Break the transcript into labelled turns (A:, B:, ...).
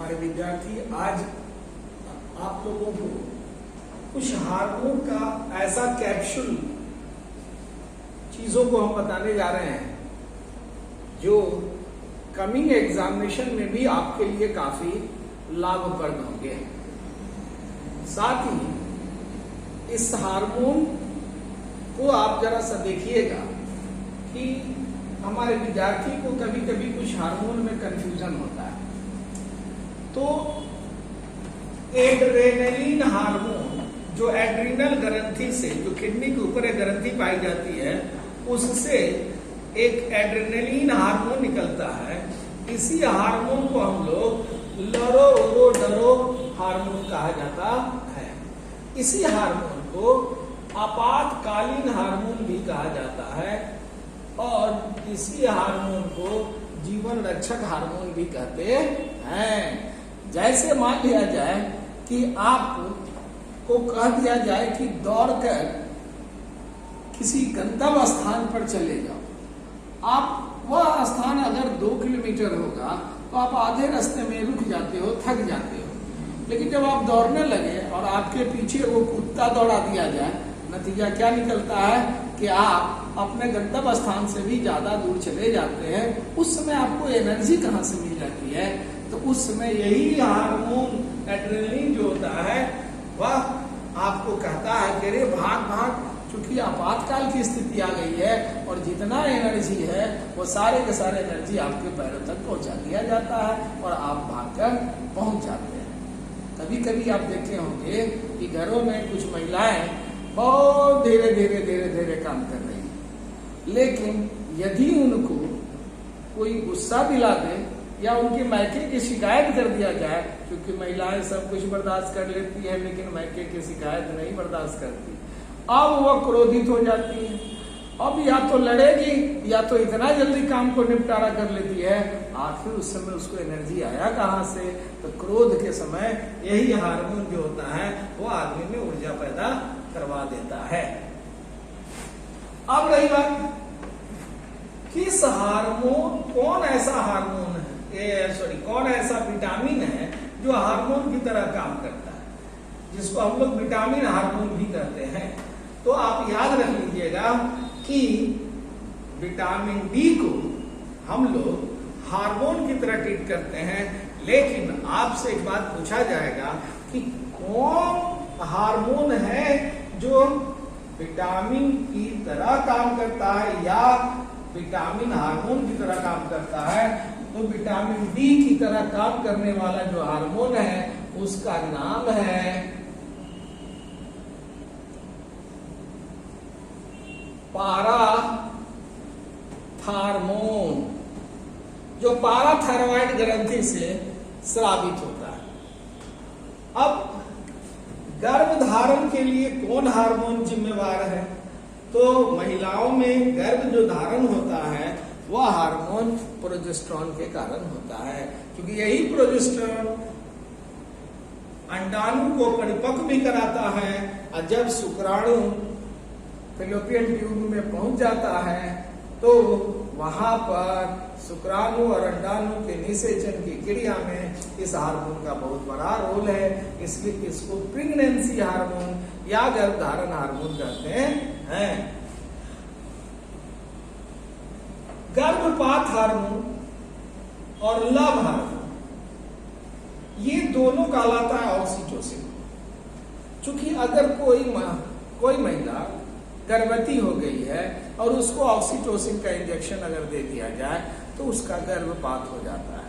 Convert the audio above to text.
A: हमारे विद्यार्थी, आज आप लोगों को कुछ हार्मोन का ऐसा कैप्सूल चीजों को हम बताने जा रहे हैं जो कमिंग एग्जामिनेशन में भी आपके लिए काफी लाभप्रद होंगे। साथ ही इस हार्मोन को आप जरा सा देखिएगा कि हमारे विद्यार्थी को कभी कभी कुछ हार्मोन में कंफ्यूजन होता है। तो एड्रेनलिन हार्मोन जो एड्रिनल ग्रंथि से, जो किडनी के ऊपर एक ग्रंथि पाई जाती है, उससे एक एड्रेनलिन हार्मोन निकलता है। इसी हार्मोन को हम लोग लरोरोडरो हार्मोन कहा जाता है। इसी हार्मोन को आपातकालीन हार्मोन भी कहा जाता है और इसी हार्मोन को जीवन रक्षक हार्मोन भी कहते हैं। जैसे मान लिया जाए कि आपको कह दिया जाए कि दौड़कर किसी गंतव्य स्थान पर चले जाओ। आप वह स्थान अगर 2 किलोमीटर होगा तो आप आधे रास्ते में रुक जाते हो, थक जाते हो। लेकिन जब आप दौड़ने लगे और आपके पीछे वो कुत्ता दौड़ा दिया जाए, नतीजा क्या निकलता है कि आप अपने गंतव्य स्थान से भी ज्यादा दूर चले जाते हैं। उस समय आपको एनर्जी कहाँ से मिल जाती है? तो उस समय यही हार्मोन एड्रेनलिन जो होता है वह आपको कहता है कि अरे भाग भाग, क्योंकि आपातकाल की स्थिति आ गई है और जितना एनर्जी है वो सारे के सारे एनर्जी आपके पैरों तक पहुंचा दिया जाता है और आप भागकर पहुंच जाते हैं। कभी कभी आप देखे होंगे कि घरों में कुछ महिलाएं बहुत धीरे धीरे काम कर रही है, लेकिन यदि उनको कोई गुस्सा दिला दे या उनके मायके की शिकायत कर दिया जाए, क्योंकि महिलाएं सब कुछ बर्दाश्त कर लेती है लेकिन मायके की शिकायत नहीं बर्दाश्त करती, अब वह क्रोधित हो जाती है। अब या तो लड़ेगी या तो इतना जल्दी काम को निपटारा कर लेती है। आखिर उस समय उसको एनर्जी आया कहां से? तो क्रोध के समय यही हार्मोन जो होता है वो आदमी में ऊर्जा पैदा करवा देता है। अब रही बात, किस हार्मोन, कौन ऐसा हार्मोन है, कौन ऐसा विटामिन है जो हार्मोन की तरह काम करता है, जिसको हम लोग विटामिन हार्मोन भी कहते हैं। तो आप याद रख लीजिएगा कि विटामिन डी को हम लोग हार्मोन की तरह ट्रीट करते हैं, लेकिन आपसे एक बात पूछा जाएगा कि कौन हार्मोन है जो विटामिन की तरह काम करता है या विटामिन हार्मोन की तरह काम करता है। तो विटामिन डी की तरह काम करने वाला जो हार्मोन है उसका नाम है पाराथार्मोन, जो पाराथायरॉइड ग्रंथि से स्रावित होता है। अब गर्भधारण के लिए कौन हार्मोन जिम्मेवार है? तो महिलाओं में गर्भ जो धारण होता है वह हार्मोन प्रोजेस्टेरोन के कारण होता है, क्योंकि यही प्रोजेस्टेरोन अंडाणु को परिपक्व भी कराता है और जब शुक्राणु फैलोपियन ट्यूब में पहुंच जाता है तो वहां पर शुक्राणु और अंडाणु के निषेचन की क्रिया में इस हार्मोन का बहुत बड़ा रोल है। इसलिए इसको प्रेगनेंसी हार्मोन या गर्भधारण हार्मोन कहते हैं। गर्भपात हार्मोन और लव हार्मोन, ये दोनों कहलाता है ऑक्सीटोसिन। क्योंकि अगर कोई महिला गर्भवती हो गई है और उसको ऑक्सीटोसिन का इंजेक्शन अगर दे दिया जाए तो उसका गर्भपात हो जाता है।